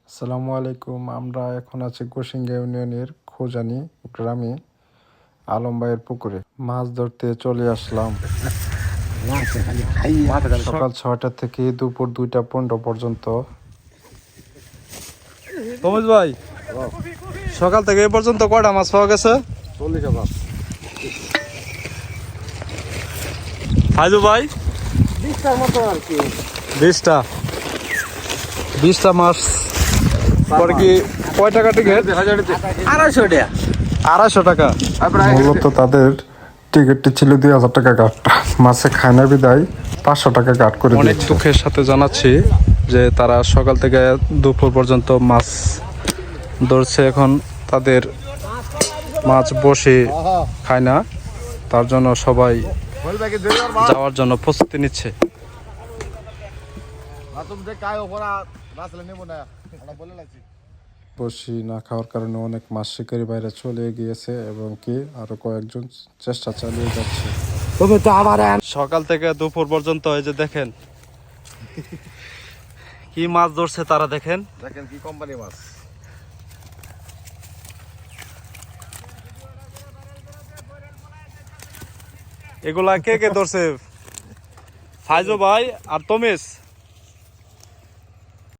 আসসালামু আলাইকুম। আমরা এখন আছি কুশিঙ্গা ইউনিয়নের খোজানি গ্রামে আলম ভাইয়ের পুকুরে মাছ ধরতে চলে আসলাম। সকাল 6টা থেকে দুপুর 2:15 পর্যন্ত। তমিজ ভাই, সকাল থেকে এই পর্যন্ত কয়টা মাছ পাওয়া গেছে? 40 মাছ। ফাইজু ভাই 20টার মতো আর কি। 20টা মাছ পরে কি কয় টাকা টিকিট? 250 টাকা। মূলত তাদের টিকিটটি ছিল 2000 টাকা কাট। মাছে খায় না বিদায় 500 টাকা কাট করে অনেক দিয়েছে। দুঃখের সাথে জানাচ্ছি যে তারা সকাল থেকে দুপুর পর্যন্ত মাছ ধরছে। এখন তাদের মাছ বসে খায় না, তার জন্য সবাই যাওয়ার জন্য প্রস্তুতি নিচ্ছে। বসি না খাওয়ার কারণে অনেক মাছ শিকারী বাইরে চলে গিয়েছে এবং কি আরো কয়েকজন চেষ্টা চালিয়ে যাচ্ছে। সকাল থেকে দুপুর পর্যন্ত এই যে দেখেন কি মাছ ধরছে তারা, দেখেন কি কোম্পানি মাছ। এগুলা কে কে ধরছে? ফাইজু ভাই আর তমিজ।